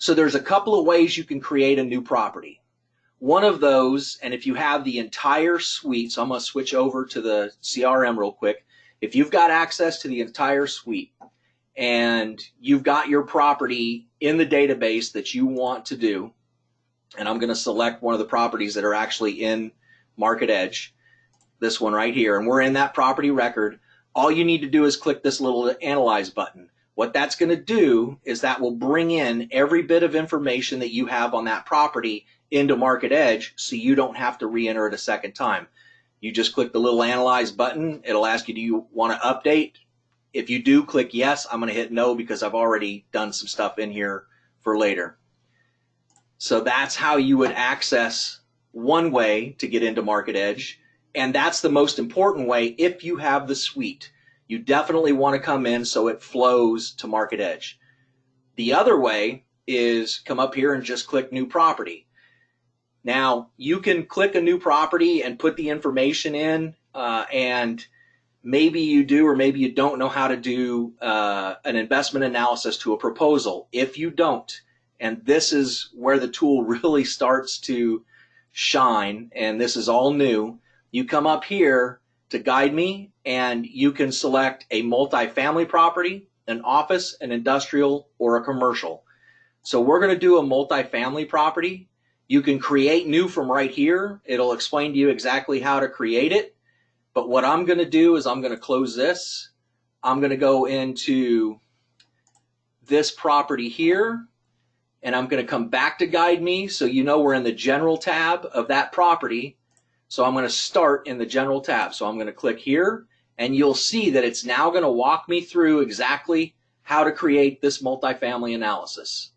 So there's a couple of ways you can create a new property. One of those, and if you have the entire suite, so I'm going to switch over to the CRM real quick. If you've got access to the entire suite and you've got your property in the database that you want to do, and I'm going to select one of the properties that are actually in MarketEdge, this one right here, and we're in that property record, all you need to do is click this little Analyze button. What that's going to do is that will bring in every bit of information that you have on that property into MarketEdge, so you don't have to re-enter it a second time. You just click the little Analyze button. It'll ask you, do you want to update? If you do, click yes. I'm going to hit no because I've already done some stuff in here for later. So that's how you would access one way to get into MarketEdge, and that's the most important way if you have the suite. You definitely want to come in so it flows to MarketEdge. The other way is come up here and just click New Property. Now, you can click a new property and put the information in, and maybe you do or maybe you don't know how to do an investment analysis to a proposal. If you don't, and this is where the tool really starts to shine, and this is all new, you come up here to Guide Me, and you can select a multifamily property, an office, an industrial, or a commercial. So we're going to do a multifamily property. You can create new from right here. It'll explain to you exactly how to create it. But what I'm going to do is I'm going to close this. I'm going to go into this property here, and I'm going to come back to Guide Me, so you know we're in the General tab of that property. So I'm going to start in the General tab. So I'm going to click here, and you'll see that it's now going to walk me through exactly how to create this multifamily analysis.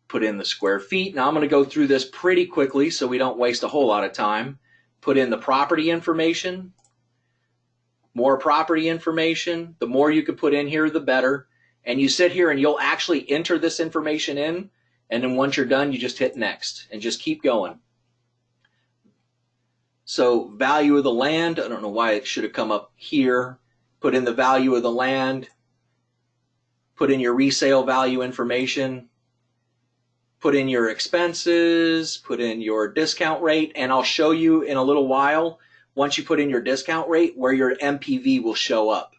Put in the square feet. Now I'm going to go through this pretty quickly so we don't waste a whole lot of time. Put in the property information, more property information. The more you can put in here, the better. And you sit here and you'll actually enter this information in, and then once you're done, you just hit next and just keep going. So value of the land, I don't know why it should have come up here. Put in the value of the land, put in your resale value information, put in your expenses, put in your discount rate, and I'll show you in a little while, once you put in your discount rate, where your MPV will show up.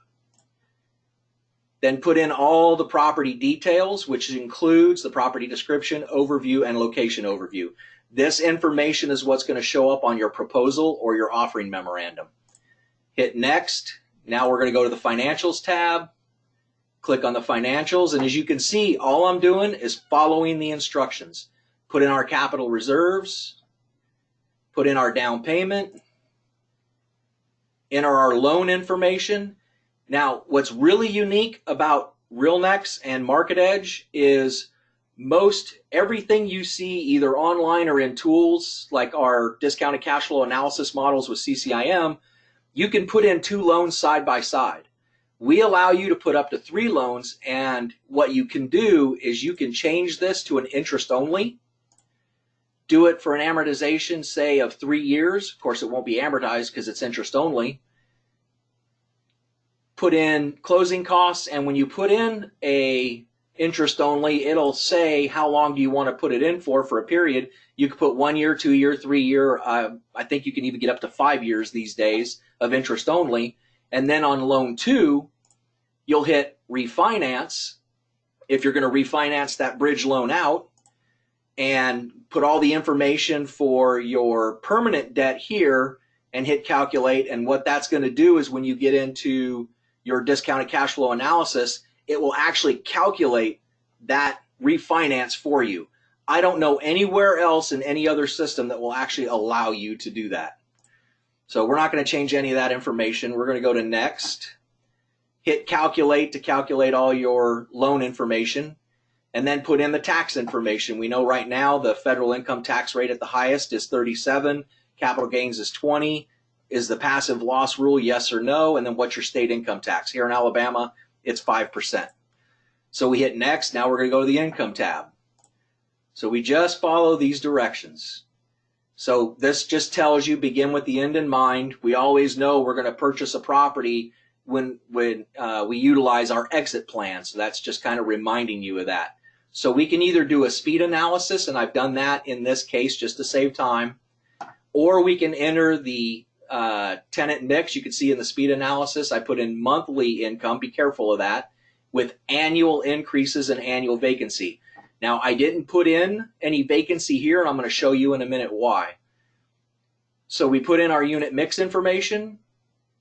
Then put in all the property details, which includes the property description, overview, and location overview. This information is what's going to show up on your proposal or your offering memorandum. Hit next. Now we're going to go to the financials tab. Click on the financials, and as you can see, all I'm doing is following the instructions. Put in our capital reserves, put in our down payment, enter our loan information. Now, what's really unique about RealNex and MarketEdge is most everything you see either online or in tools like our discounted cash flow analysis models with CCIM, you can put in 2 loans side by side. We allow you to put up to 3 loans, and what you can do is you can change this to an interest only, do it for an amortization, say, of 3 years. Of course, it won't be amortized because it's interest only. Put in closing costs, and when you put in a interest only, it'll say how long do you want to put it in for a period. You can put 1 year, 2 year, 3 year. I think you can even get up to 5 years these days of interest only. And then on loan 2, you'll hit refinance if you're going to refinance that bridge loan out, and put all the information for your permanent debt here and hit calculate. And what that's going to do is when you get into your discounted cash flow analysis, it will actually calculate that refinance for you. I don't know anywhere else in any other system that will actually allow you to do that. So we're not going to change any of that information. We're going to go to next, hit calculate to calculate all your loan information, and then put in the tax information. We know right now the federal income tax rate at the highest is 37, capital gains is 20. Is the passive loss rule yes or no? And then what's your state income tax? Here in Alabama, it's 5%. So we hit next. Now we're going to go to the income tab. So we just follow these directions. So this just tells you begin with the end in mind. We always know we're going to purchase a property when we utilize our exit plan. So that's just kind of reminding you of that. So we can either do a speed analysis, and I've done that in this case just to save time, or we can enter the tenant mix. You can see in the speed analysis, I put in monthly income, be careful of that, with annual increases and annual vacancy. Now, I didn't put in any vacancy here, and I'm going to show you in a minute why. So we put in our unit mix information,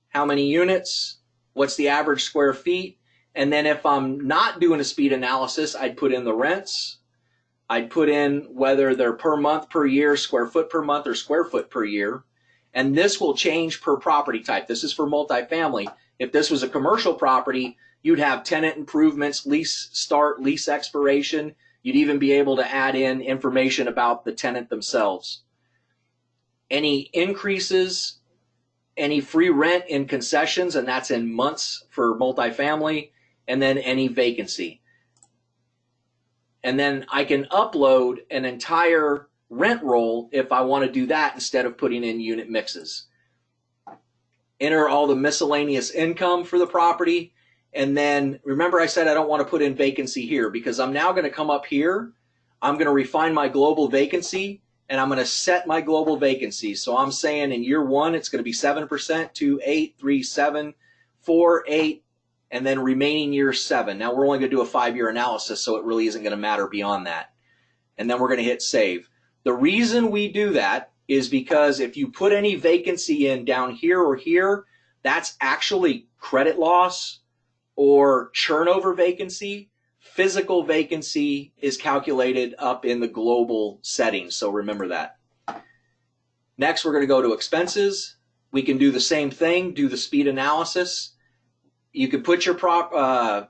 how many units, what's the average square feet, and then if I'm not doing a speed analysis, I'd put in the rents. I'd put in whether they're per month, per year, square foot per month, or square foot per year. And this will change per property type. This is for multifamily. If this was a commercial property, you'd have tenant improvements, lease start, lease expiration. You'd even be able to add in information about the tenant themselves. Any increases, any free rent in concessions, and that's in months for multifamily, and then any vacancy. And then I can upload an entire rent roll if I want to do that instead of putting in unit mixes. Enter all the miscellaneous income for the property. And then remember I said I don't want to put in vacancy here because I'm now going to come up here. I'm going to refine my global vacancy and I'm going to set my global vacancy. So I'm saying in year 1 it's going to be 7%, 2, 8, 3, 7, 4, 8, and then remaining year 7. Now we're only going to do a 5-year analysis, so it really isn't going to matter beyond that. And then we're going to hit save. The reason we do that is because if you put any vacancy in down here or here, that's actually credit loss or turnover vacancy. Physical vacancy is calculated up in the global settings, so remember that. Next, we're going to go to expenses. We can do the same thing, do the speed analysis. You can put your property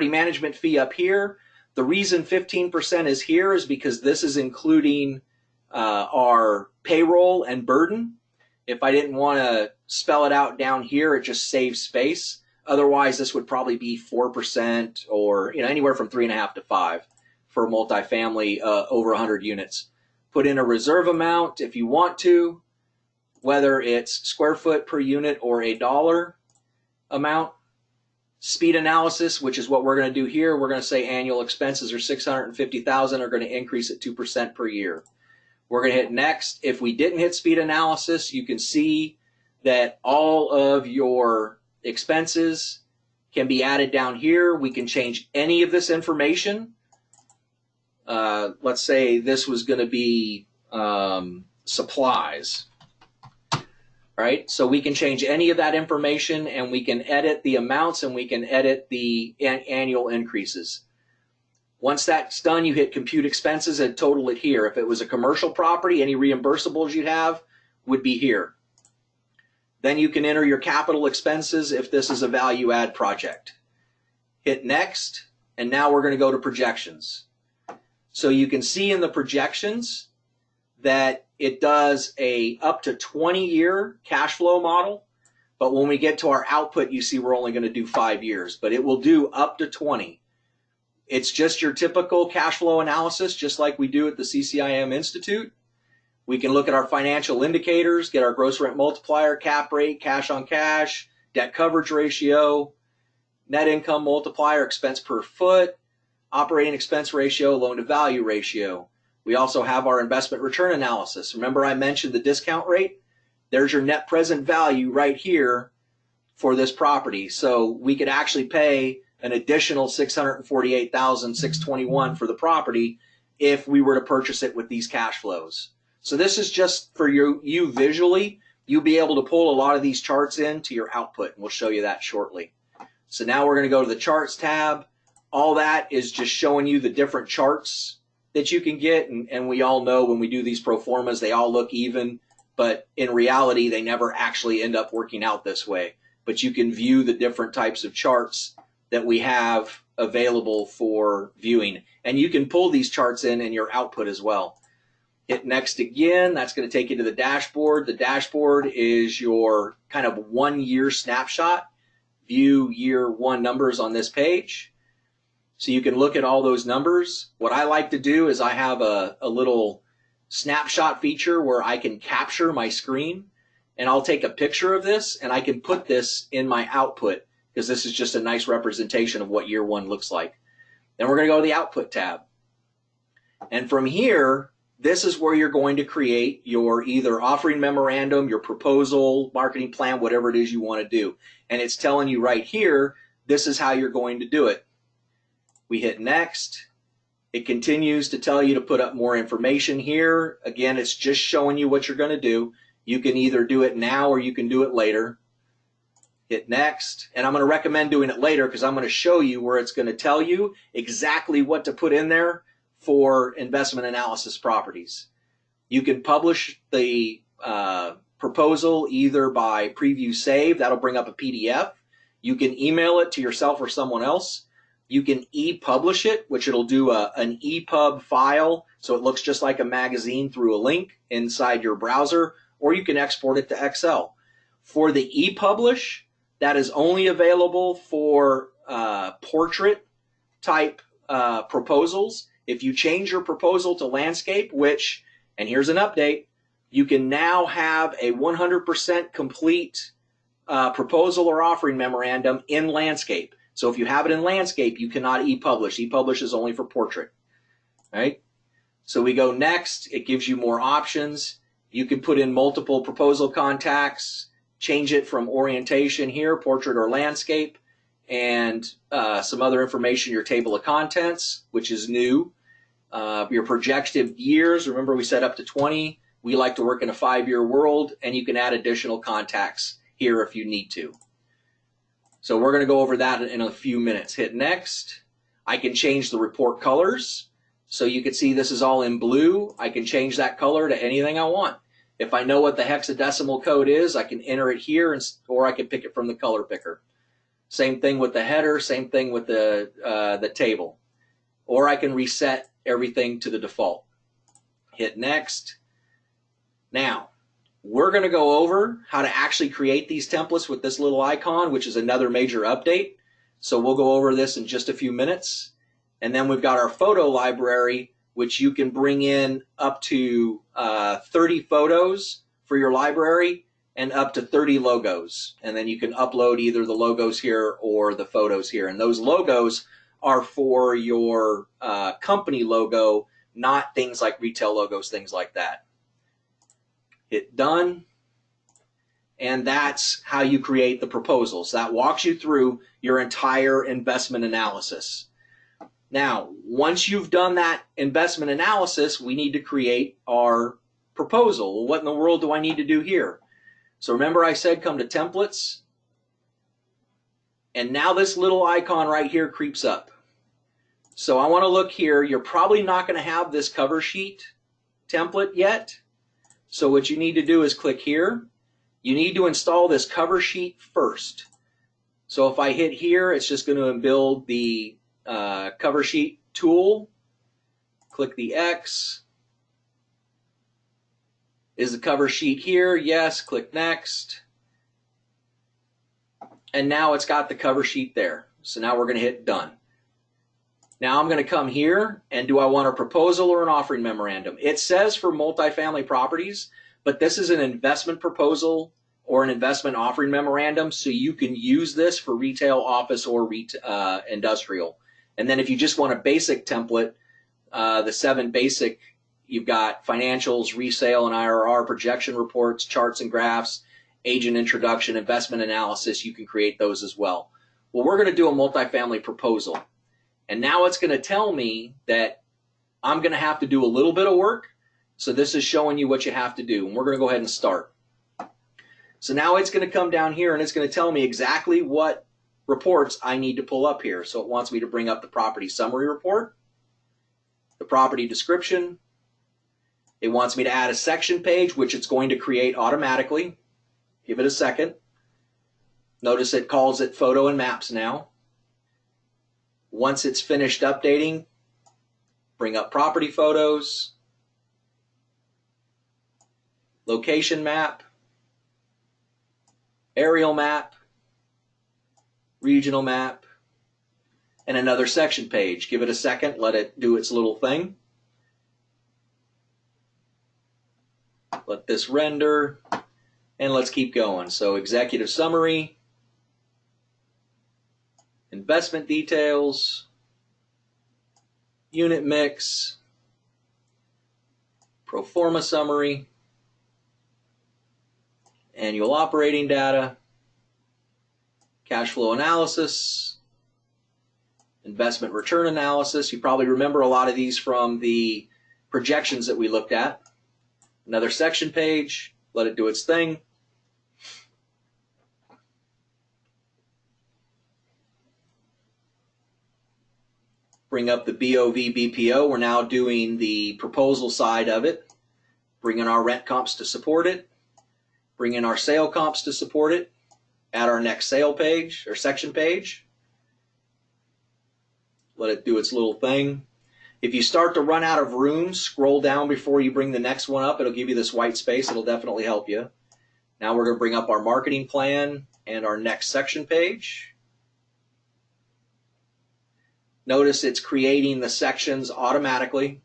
management fee up here. The reason 15% is here is because this is including our payroll and burden. If I didn't want to spell it out down here, it just saves space. Otherwise, this would probably be 4% or anywhere from 3.5 to 5 for multifamily over 100 units. Put in a reserve amount if you want to, whether it's square foot per unit or a dollar amount. Speed analysis, which is what we're going to do here, we're going to say annual expenses are $650,000 are going to increase at 2% per year. We're going to hit next. If we didn't hit speed analysis, you can see that all of your expenses can be added down here. We can change any of this information. Let's say this was going to be supplies. Right? So we can change any of that information and we can edit the amounts and we can edit the annual increases. Once that's done, you hit compute expenses and total it here. If it was a commercial property, any reimbursables you'd have would be here. Then you can enter your capital expenses if this is a value add project. Hit next, and now we're going to go to projections. So you can see in the projections that it does a up to 20-year cash flow model, but when we get to our output, you see we're only going to do 5 years, but it will do up to 20. It's just your typical cash flow analysis, just like we do at the CCIM Institute. We can look at our financial indicators, get our gross rent multiplier, cap rate, cash on cash, debt coverage ratio, net income multiplier, expense per foot, operating expense ratio, loan to value ratio. We also have our investment return analysis. Remember I mentioned the discount rate? There's your net present value right here for this property. So we could actually pay an additional $648,621 for the property if we were to purchase it with these cash flows. So this is just for you visually. You'll be able to pull a lot of these charts into your output, and we'll show you that shortly. So now we're going to go to the charts tab. All that is just showing you the different charts that you can get, and we all know when we do these pro formas, they all look even, but in reality, they never actually end up working out this way. But you can view the different types of charts that we have available for viewing, and you can pull these charts in your output as well. Hit next again. That's going to take you to the dashboard. The dashboard is your kind of 1-year snapshot. View year 1 numbers on this page. So you can look at all those numbers. What I like to do is I have a little snapshot feature where I can capture my screen, and I'll take a picture of this and I can put this in my output because this is just a nice representation of what year 1 looks like. Then we're going to go to the Output tab. And from here, this is where you're going to create your either offering memorandum, your proposal, marketing plan, whatever it is you want to do. And it's telling you right here, this is how you're going to do it. We hit next. It continues to tell you to put up more information here. Again, it's just showing you what you're going to do. You can either do it now or you can do it later. Hit next. And I'm going to recommend doing it later because I'm going to show you where it's going to tell you exactly what to put in there for investment analysis properties. You can publish the proposal either by preview save. That'll bring up a PDF. You can email it to yourself or someone else. You can e-publish it, which it'll do an EPUB file, so it looks just like a magazine through a link inside your browser, or you can export it to Excel. For the e-publish, that is only available for portrait type proposals. If you change your proposal to landscape, which, and here's an update, you can now have a 100% complete proposal or offering memorandum in landscape. So if you have it in landscape, you cannot e-publish. E-publish is only for portrait, right? So we go next. It gives you more options. You can put in multiple proposal contacts, change it from orientation here, portrait or landscape, and some other information, your table of contents, which is new. Your projected years, remember we set up to 20. We like to work in a 5-year world, and you can add additional contacts here if you need to. So we're going to go over that in a few minutes. Hit next. I can change the report colors. So you can see this is all in blue. I can change that color to anything I want. If I know what the hexadecimal code is, I can enter it here, or I can pick it from the color picker. Same thing with the header, same thing with the table. Or I can reset everything to the default. Hit next. Now, we're going to go over how to actually create these templates with this little icon, which is another major update. So we'll go over this in just a few minutes. And then we've got our photo library, which you can bring in up to 30 photos for your library and up to 30 logos. And then you can upload either the logos here or the photos here. And those logos are for your company logo, not things like retail logos, things like that. Hit done, and that's how you create the proposals. That walks you through your entire investment analysis. Now, once you've done that investment analysis, we need to create our proposal. Well, what in the world do I need to do here? So remember I said come to templates, and now this little icon right here creeps up. So I want to look here. You're probably not going to have this cover sheet template yet. So what you need to do is click here. You need to install this cover sheet first. So if I hit here, it's just going to build the cover sheet tool. Click the X. Is the cover sheet here? Yes. Click next. And now it's got the cover sheet there. So now we're going to hit done. Now I'm going to come here, and do I want a proposal or an offering memorandum? It says for multifamily properties, but this is an investment proposal or an investment offering memorandum, so you can use this for retail, office, or industrial. And then if you just want a basic template, the 7 basic, you've got financials, resale and IRR, projection reports, charts and graphs, agent introduction, investment analysis. You can create those as well. Well, we're going to do a multifamily proposal. And now it's going to tell me that I'm going to have to do a little bit of work. So this is showing you what you have to do. And we're going to go ahead and start. So now it's going to come down here and it's going to tell me exactly what reports I need to pull up here. So it wants me to bring up the property summary report, the property description. It wants me to add a section page, which it's going to create automatically. Give it a second. Notice it calls it photo and maps now. Once it's finished updating, bring up property photos, location map, aerial map, regional map, and another section page. Give it a second, let it do its little thing. Let this render, and let's keep going. So executive summary, investment details, unit mix, pro forma summary, annual operating data, cash flow analysis, investment return analysis. You probably remember a lot of these from the projections that we looked at. Another section page, let it do its thing. Bring up the BOV BPO. We're now doing the proposal side of it. Bring in our rent comps to support it. Bring in our sale comps to support it. Add our next sale page or section page. Let it do its little thing. If you start to run out of room, scroll down before you bring the next one up. It'll give you this white space. It'll definitely help you. Now we're going to bring up our marketing plan and our next section page. Notice it's creating the sections automatically.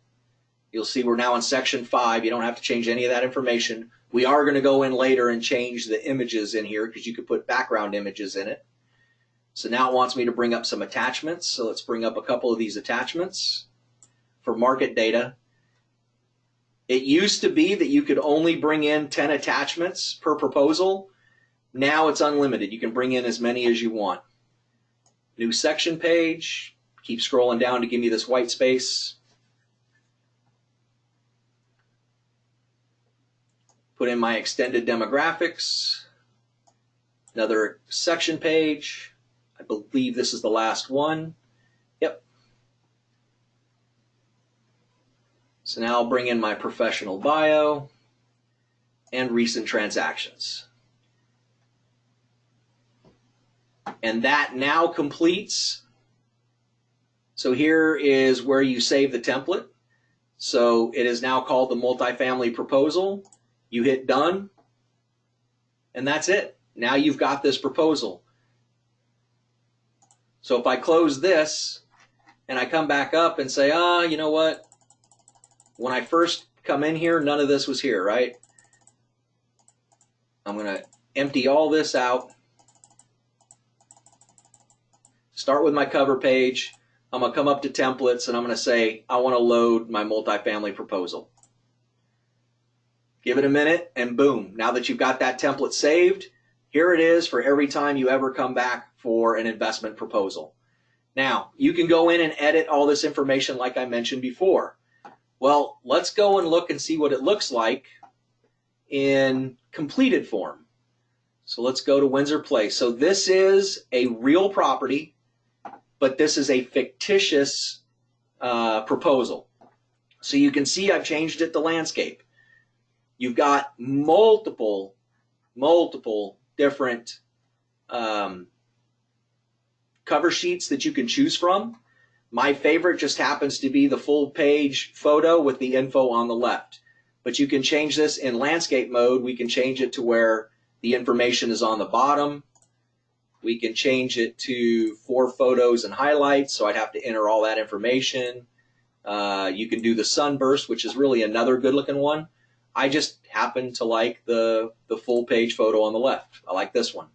You'll see we're now in section 5. You don't have to change any of that information. We are going to go in later and change the images in here because you could put background images in it. So now it wants me to bring up some attachments. So let's bring up a couple of these attachments for market data. It used to be that you could only bring in 10 attachments per proposal. Now it's unlimited. You can bring in as many as you want. New section page. Keep scrolling down to give me this white space. Put in my extended demographics. Another section page. I believe this is the last one. Yep. So now I'll bring in my professional bio and recent transactions. And that now completes. So here is where you save the template. So it is now called the multifamily proposal. You hit done, and that's it. Now you've got this proposal. So if I close this and I come back up and say, you know what? When I first come in here, none of this was here, right? I'm going to empty all this out. Start with my cover page. I'm going to come up to templates and I'm going to say, I want to load my multifamily proposal. Give it a minute and boom. Now that you've got that template saved, here it is for every time you ever come back for an investment proposal. Now, you can go in and edit all this information like I mentioned before. Well, let's go and look and see what it looks like in completed form. So let's go to Windsor Place. So this is a real property, but this is a fictitious proposal. So you can see I've changed it to landscape. You've got multiple different cover sheets that you can choose from. My favorite just happens to be the full page photo with the info on the left. But you can change this in landscape mode. We can change it to where the information is on the bottom. We can change it to 4 photos and highlights, so I'd have to enter all that information. You can do the sunburst, which is really another good looking one. I just happen to like the full page photo on the left. I like this one.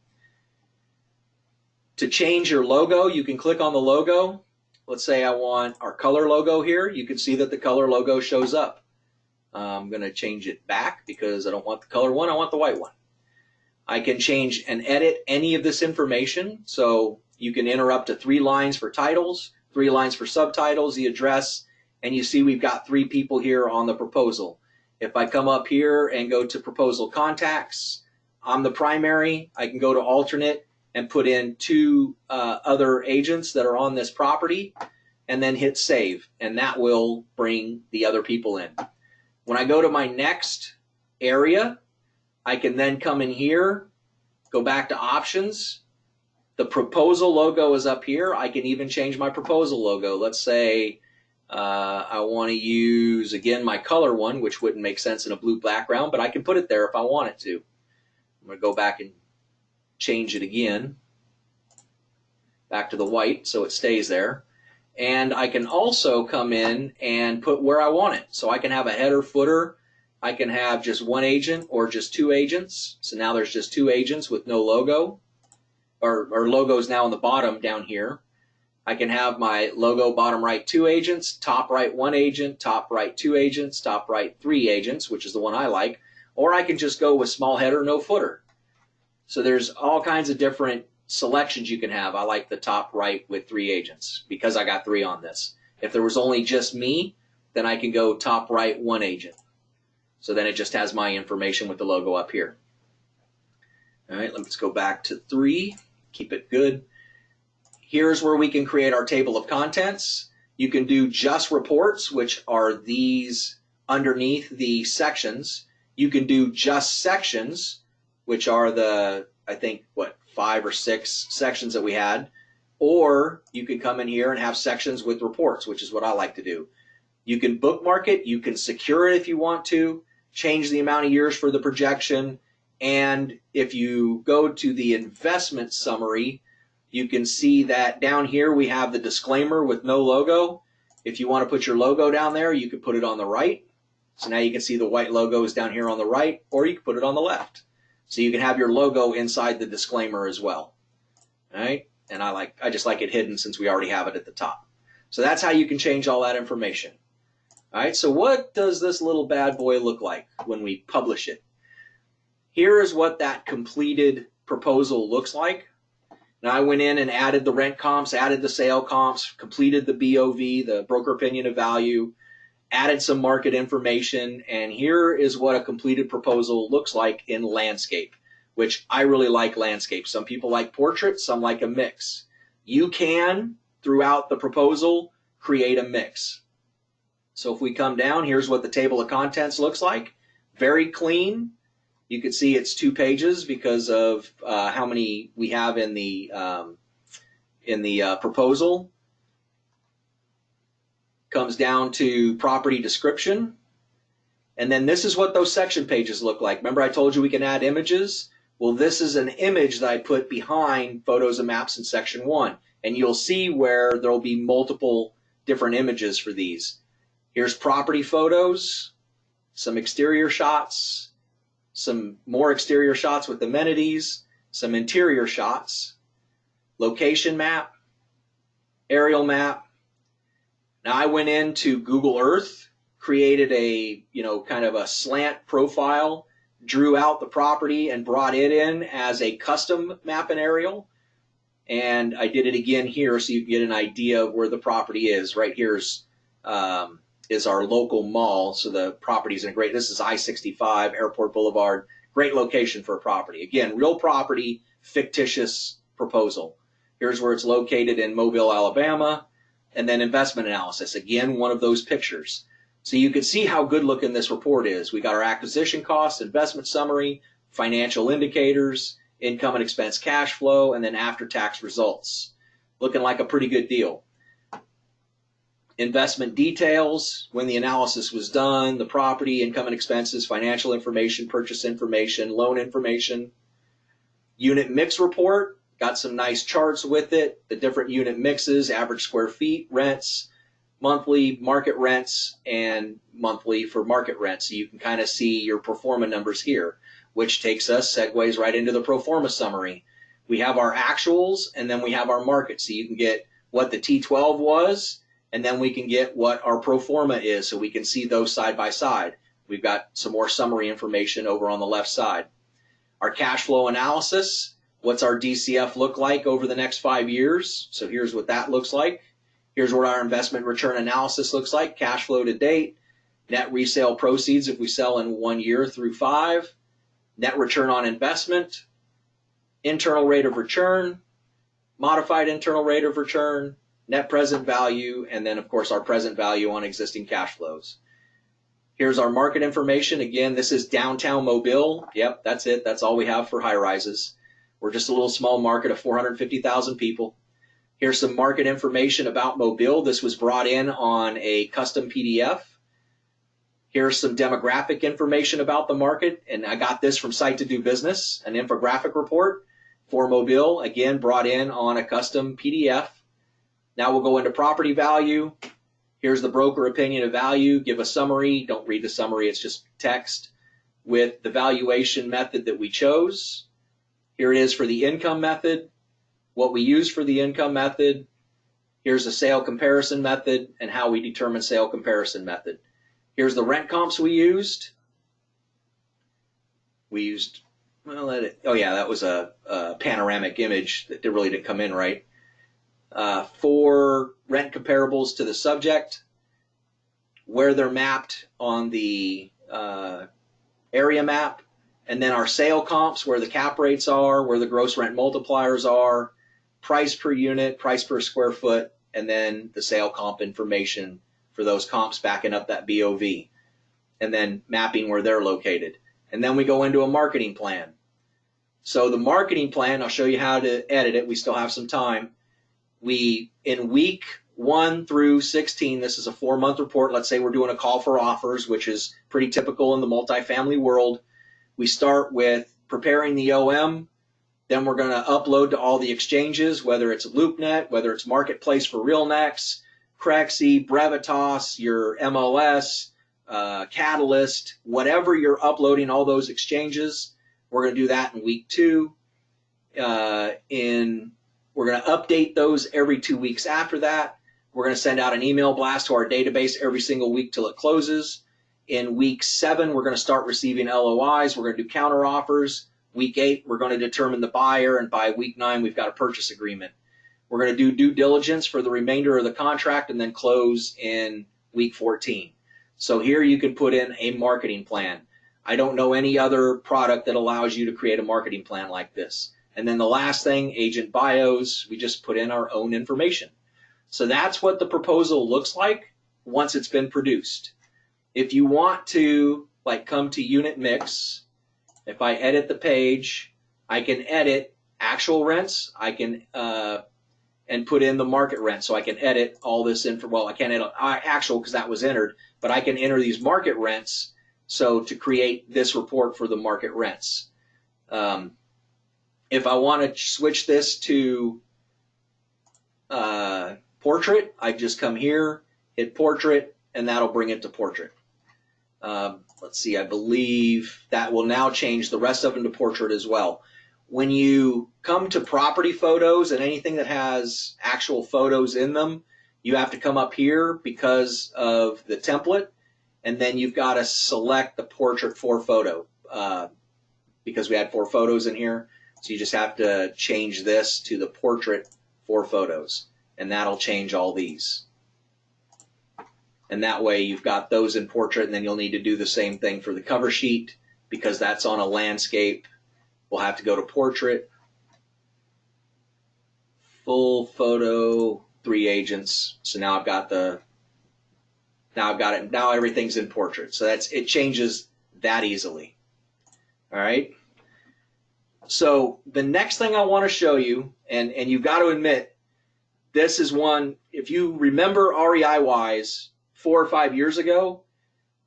To change your logo, you can click on the logo. Let's say I want our color logo here. You can see that the color logo shows up. I'm going to change it back because I don't want the color one, I want the white one. I can change and edit any of this information. So you can enter up to 3 lines for titles, 3 lines for subtitles, the address, and you see we've got 3 people here on the proposal. If I come up here and go to proposal contacts, I'm the primary. I can go to alternate and put in 2 other agents that are on this property and then hit save, and that will bring the other people in. When I go to my next area, I can then come in here, go back to options. The proposal logo is up here. I can even change my proposal logo. Let's say I want to use, again, my color one, which wouldn't make sense in a blue background, but I can put it there if I wanted to. I'm going to go back and change it again, back to the white, so it stays there. And I can also come in and put where I want it. So I can have a header, footer. I can have just 1 agent or just 2 agents. So now there's just 2 agents with no logo, or logos now on the bottom down here. I can have my logo bottom right 2 agents, top right 1 agent, top right 2 agents, top right 3 agents, which is the one I like, or I can just go with small header, no footer. So there's all kinds of different selections you can have. I like the top right with 3 agents because I got 3 on this. If there was only just me, then I can go top right 1 agent. So then it just has my information with the logo up here. All right, let's go back to 3, keep it good. Here's where we can create our table of contents. You can do just reports, which are these underneath the sections. You can do just sections, which are the, I think, what, 5 or 6 sections that we had. Or you can come in here and have sections with reports, which is what I like to do. You can bookmark it. You can secure it if you want to, change the amount of years for the projection. And if you go to the investment summary, you can see that down here we have the disclaimer with no logo. If you want to put your logo down there, you can put it on the right. So now you can see the white logo is down here on the right, or you can put it on the left. So you can have your logo inside the disclaimer as well. All right? And I just like it hidden since we already have it at the top. So that's how you can change all that information. All right, so what does this little bad boy look like when we publish it? Here is what that completed proposal looks like. Now I went in and added the rent comps, added the sale comps, completed the BOV, the broker opinion of value, added some market information, and here is what a completed proposal looks like in landscape, which I really like landscape. Some people like portrait, some like a mix. You can, throughout the proposal, create a mix. So if we come down, here's what the table of contents looks like. Very clean. You can see it's 2 pages because of how many we have in the proposal. Comes down to property description. And then this is what those section pages look like. Remember I told you we can add images? Well, this is an image that I put behind photos and maps in section 1. And you'll see where there'll be multiple different images for these. Here's property photos, some exterior shots, some more exterior shots with amenities, some interior shots, location map, aerial map. Now I went into Google Earth, created a, kind of a slant profile, drew out the property and brought it in as a custom map and aerial. And I did it again here so you can get an idea of where the property is. Right here is our local mall, so the property's in this is I-65, Airport Boulevard, great location for a property. Again, real property, fictitious proposal. Here's where it's located in Mobile, Alabama, and then investment analysis. Again, one of those pictures. So you can see how good looking this report is. We got our acquisition costs, investment summary, financial indicators, income and expense cash flow, and then after-tax results. Looking like a pretty good deal. Investment details, when the analysis was done, the property, income and expenses, financial information, purchase information, loan information. Unit mix report, got some nice charts with it, the different unit mixes, average square feet, rents, monthly market rents, and monthly for market rents. So you can kind of see your pro forma numbers here, which segues right into the pro forma summary. We have our actuals, and then we have our market. So you can get what the T12 was, and then we can get what our pro forma is, so we can see those side by side. We've got some more summary information over on the left side. Our cash flow analysis, what's our DCF look like over the next 5 years? So here's what that looks like. Here's what our investment return analysis looks like, cash flow to date, net resale proceeds if we sell in 1 year through 5, net return on investment, internal rate of return, modified internal rate of return, net present value, and then of course our present value on existing cash flows. Here's our market information. Again, this is downtown Mobile. Yep, that's it. That's all we have for high rises. We're just a little small market of 450,000 people. Here's some market information about Mobile. This was brought in on a custom PDF. Here's some demographic information about the market, and I got this from Site to Do Business, an infographic report for Mobile, again brought in on a custom PDF. Now we'll go into property value. Here's the broker opinion of value. Give a summary. Don't read the summary. It's just text with the valuation method that we chose. Here it is for the income method, what we use for the income method, Here's the sale comparison method and how we determine sale comparison method. Here's the rent comps we used. Well, oh yeah, that was a panoramic image that really didn't come in right. 4 rent comparables to the subject, where they're mapped on the area map, and then our sale comps, where the cap rates are, where the gross rent multipliers are, price per unit, price per square foot, and then the sale comp information for those comps backing up that BOV, and then mapping where they're located. And then we go into a marketing plan. So the marketing plan, I'll show you how to edit it. We still have some time. In week 1 through 16, this is a 4-month report. Let's say we're doing a call for offers, which is pretty typical in the multifamily world. We start with preparing the OM. Then we're going to upload to all the exchanges, whether it's LoopNet, whether it's Marketplace for RealNex, Crexi, Brevitas, your MLS, Catalyst, whatever you're uploading, all those exchanges. We're going to do that in week 2. We're going to update those every 2 weeks after that. We're going to send out an email blast to our database every single week till it closes. In week 7, we're going to start receiving LOIs. We're going to do counter offers. Week 8, we're going to determine the buyer, and by week 9, we've got a purchase agreement. We're going to do due diligence for the remainder of the contract and then close in week 14. So here you can put in a marketing plan. I don't know any other product that allows you to create a marketing plan like this. And then the last thing, agent bios, we just put in our own information. So that's what the proposal looks like once it's been produced. If you want to come to unit mix, if I edit the page, I can edit actual rents. I can and put in the market rent. So I can edit all this info. Well, I can't edit actual because that was entered, but I can enter these market rents. So to create this report for the market rents. If I want to switch this to portrait, I just come here, hit portrait, and that'll bring it to portrait. Let's see, I believe that will now change the rest of them to portrait as well. When you come to property photos and anything that has actual photos in them, you have to come up here because of the template, and then you've got to select the portrait for photo because we had 4 photos in here. So you just have to change this to the portrait for photos, and that'll change all these. And that way you've got those in portrait, and then you'll need to do the same thing for the cover sheet because that's on a landscape. We'll have to go to portrait, full photo, 3 agents. So now I've got it. Now everything's in portrait. So it changes that easily. All right. So the next thing I want to show you, and you've got to admit, this is one, if you remember REI-wise 4 or 5 years ago,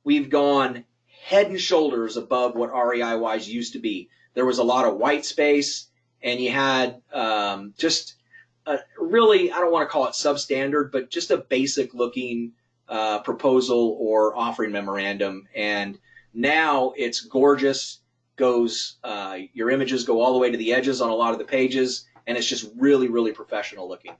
we've gone head and shoulders above what REI-wise used to be. There was a lot of white space, and you had just really, I don't want to call it substandard, but just a basic looking proposal or offering memorandum. And now it's gorgeous. Your images go all the way to the edges on a lot of the pages, and it's just really, really professional looking.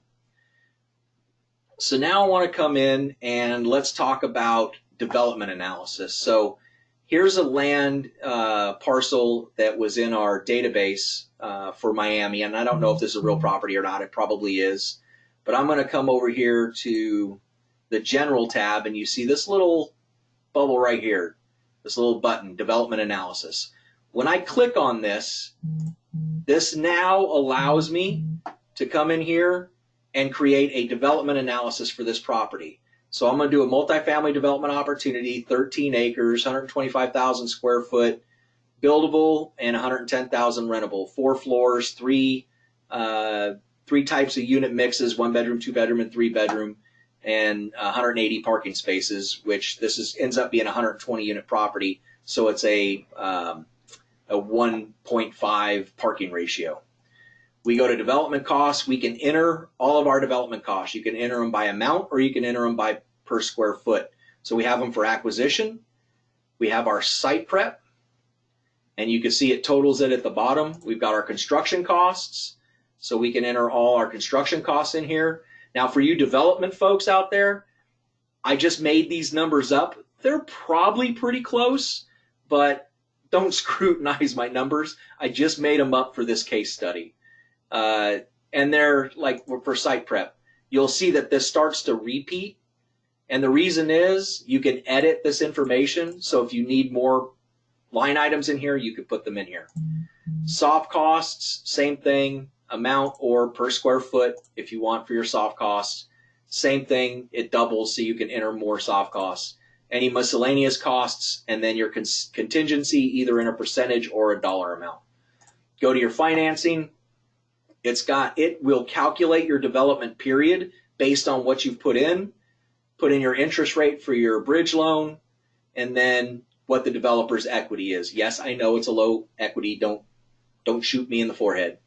So now I want to come in and let's talk about development analysis. So here's a land parcel that was in our database for Miami, and I don't know if this is a real property or not. It probably is. But I'm going to come over here to the General tab, and you see this little bubble right here, this little button, Development Analysis. When I click on this, this now allows me to come in here and create a development analysis for this property. So I'm going to do a multifamily development opportunity, 13 acres, 125,000 square foot, buildable, and 110,000 rentable. 4 floors, 3 types of unit mixes, 1 bedroom, 2 bedroom, and 3 bedroom, and 180 parking spaces, which ends up being a 120 unit property. So it's a 1.5 parking ratio. We go to development costs. We can enter all of our development costs. You can enter them by amount, or you can enter them by per square foot. So we have them for acquisition. We have our site prep, and you can see it totals it at the bottom. We've got our construction costs, so we can enter all our construction costs in here. Now for you development folks out there, I just made these numbers up. They're probably pretty close, but don't scrutinize my numbers. I just made them up for this case study. And they're like for site prep. You'll see that this starts to repeat. And the reason is you can edit this information. So if you need more line items in here, you could put them in here. Soft costs, same thing, amount or per square foot if you want for your soft costs. Same thing, it doubles so you can enter more soft costs. Any miscellaneous costs, and then your contingency either in a percentage or a dollar amount. Go to your financing. It will calculate your development period based on what you've put in. Put in your interest rate for your bridge loan, and then what the developer's equity is. Yes, I know it's a low equity. Don't shoot me in the forehead.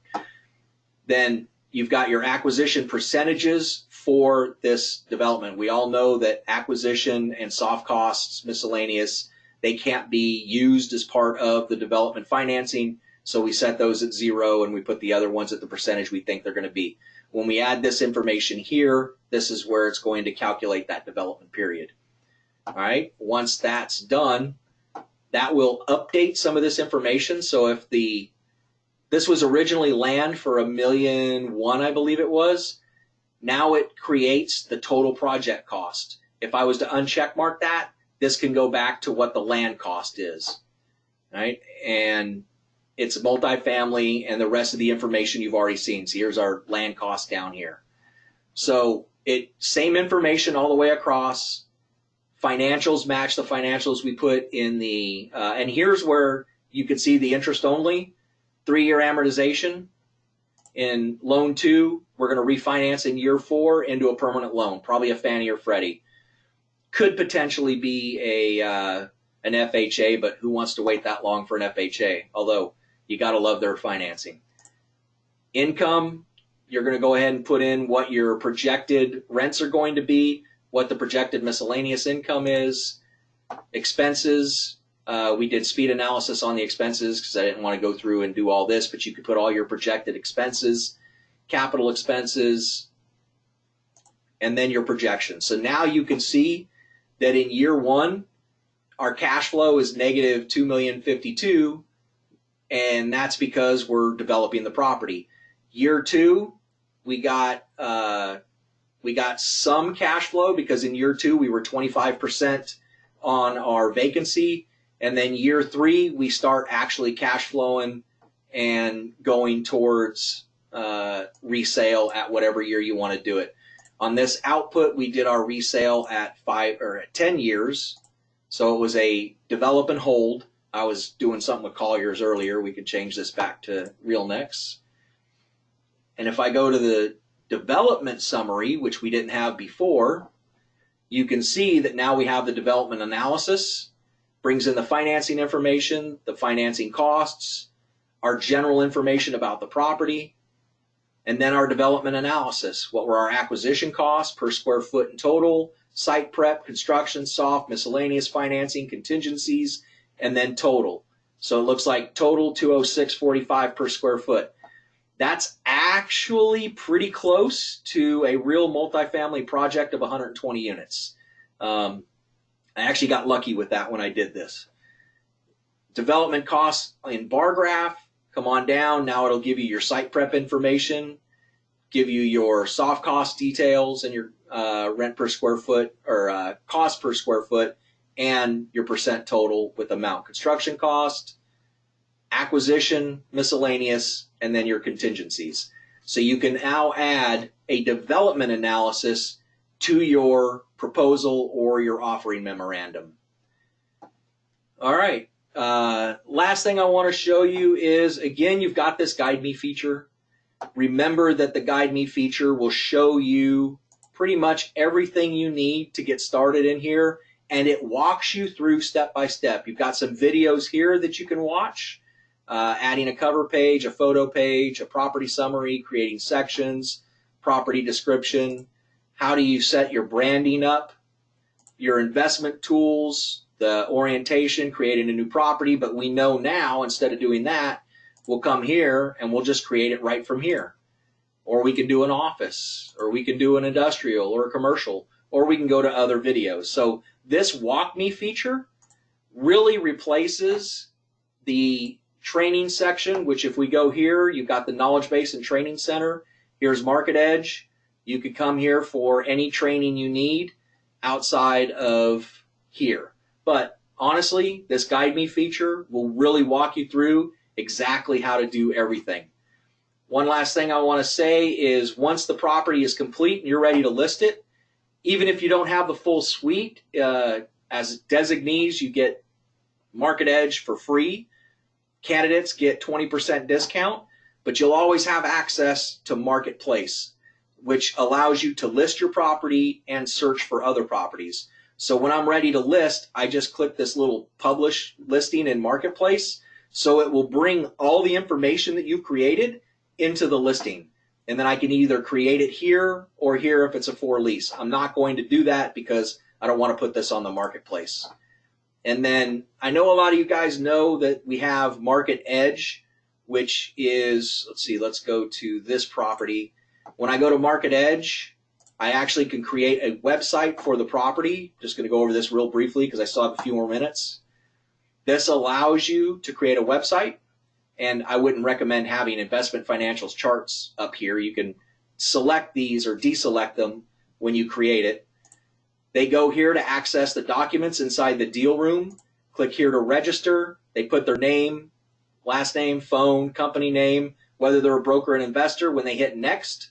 Then you've got your acquisition percentages for this development. We all know that acquisition and soft costs, miscellaneous, they can't be used as part of the development financing. So we set those at 0 and we put the other ones at the percentage we think they're going to be. When we add this information here, this is where it's going to calculate that development period. All right, once that's done, that will update some of this information. So if this was originally land for $1.1 million, I believe it was, now it creates the total project cost. If I was to uncheck mark that, this can go back to what the land cost is, right? And it's multifamily and the rest of the information you've already seen. So here's our land cost down here. So same information all the way across. Financials match the financials we put in the, and here's where you can see the interest only, 3-year amortization. In loan 2, we're going to refinance in year 4 into a permanent loan, probably a Fannie or Freddie. Could potentially be an FHA, but who wants to wait that long for an FHA? Although you got to love their financing. Income, you're going to go ahead and put in what your projected rents are going to be, what the projected miscellaneous income is. Expenses, we did speed analysis on the expenses because I didn't want to go through and do all this, but you could put all your projected expenses, capital expenses, and then your projections. So now you can see that in year 1, our cash flow is negative $2,052,000, and that's because we're developing the property. Year 2, we got some cash flow because in year 2 we were 25% on our vacancy, and then year 3 we start actually cash flowing and going towards resale at whatever year you want to do it. On this output, we did our resale at 10 years, so it was a develop and hold. I was doing something with Colliers earlier. We could change this back to RealNex. And if I go to the development summary, which we didn't have before, you can see that now we have the development analysis, brings in the financing information, the financing costs, our general information about the property, and then our development analysis. What were our acquisition costs per square foot in total, site prep, construction, soft, miscellaneous financing, contingencies, and then total. So it looks like total $206.45 per square foot. That's actually pretty close to a real multifamily project of 120 units. I actually got lucky with that when I did this. Development costs in bar graph, come on down. Now it'll give you your site prep information, give you your soft cost details and your rent per square foot or cost per square foot, and your percent total with amount, construction cost, acquisition, miscellaneous, and then your contingencies. So you can now add a development analysis to your proposal or your offering memorandum. All right. Last thing I want to show you is, again, you've got this Guide Me feature. Remember that the Guide Me feature will show you pretty much everything you need to get started in here, and it walks you through step by step. You've got some videos here that you can watch, adding a cover page, a photo page, a property summary, creating sections, property description, how do you set your branding up, your investment tools, the orientation, creating a new property. But we know now, instead of doing that, we'll come here and we'll just create it right from here. or we can do an office, or we can do an industrial or a commercial, or we can go to other videos. So this Walk Me feature really replaces the training section, which if we go here, you've got the Knowledge Base and Training Center. Here's MarketEdge. You could come here for any training you need outside of here. But honestly, this Guide Me feature will really walk you through exactly how to do everything. One last thing I want to say is once the property is complete and you're ready to list it, even if you don't have the full suite, as designees, you get MarketEdge for free. Candidates get 20% discount, but you'll always have access to Marketplace, which allows you to list your property and search for other properties. So when I'm ready to list, I just click this little publish listing in Marketplace. So it will bring all the information that you've created into the listing. And then I can either create it here or here if it's a for lease. I'm not going to do that because I don't want to put this on the Marketplace. And then I know a lot of you guys know that we have MarketEdge, which is, let's see, let's go to this property. When I go to MarketEdge, I actually can create a website for the property. Just going to go over this real briefly because I still have a few more minutes. This allows you to create a website, and I wouldn't recommend having investment financials charts up here. You can select these or deselect them when you create it. They go here to access the documents inside the deal room. Click here to register. They put their name, last name, phone, company name, whether they're a broker or an investor. When they hit next,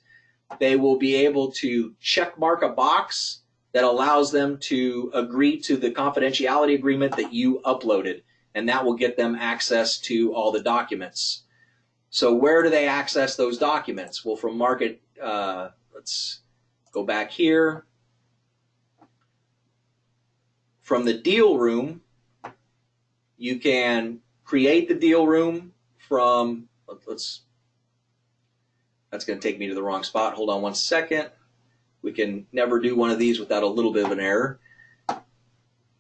they will be able to check mark a box that allows them to agree to the confidentiality agreement that you uploaded, and that will get them access to all the documents. So where do they access those documents? Well, from Market, let's go back here. From the deal room, you can create the deal room from, that's going to take me to the wrong spot. Hold on one second. We can never do one of these without a little bit of an error.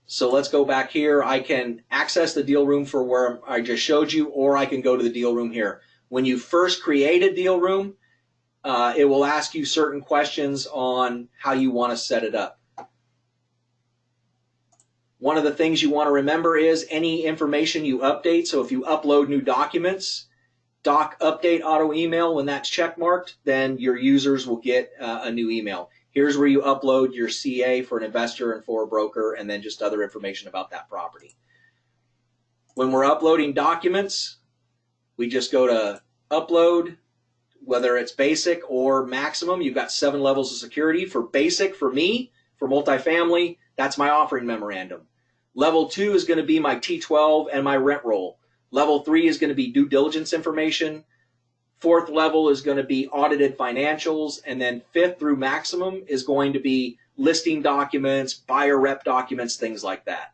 So let's go back here. I can access the deal room for where I just showed you, or I can go to the deal room here. When you first create a deal room, it will ask you certain questions on how you want to set it up. One of the things you want to remember is any information you update. So if you upload new documents, doc update auto email, when that's check marked, then your users will get a new email. Here's where you upload your CA for an investor and for a broker, and then just other information about that property. When we're uploading documents, we just go to upload, whether it's basic or maximum. You've got 7 levels of security. For basic, for me, for multifamily, that's my offering memorandum. Level 2 is going to be my T12 and my rent roll. Level 3 is going to be due diligence information. 4th level is going to be audited financials. And then 5th through maximum is going to be listing documents, buyer rep documents, things like that.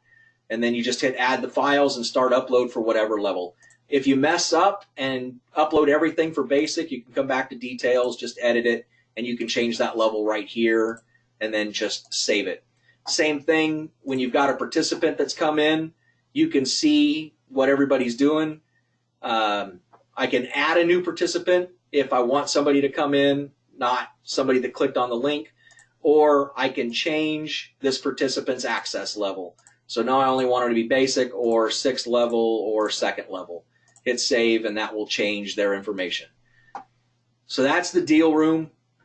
And then you just hit add the files and start upload for whatever level. If you mess up and upload everything for basic, you can come back to details, just edit it, and you can change that level right here and then just save it. Same thing when you've got a participant that's come in, you can see what everybody's doing. I can add a new participant if I want somebody to come in, not somebody that clicked on the link, or I can change this participant's access level. So now I only want her to be basic or 6th level or 2nd level. Hit save and that will change their information. So that's the deal room.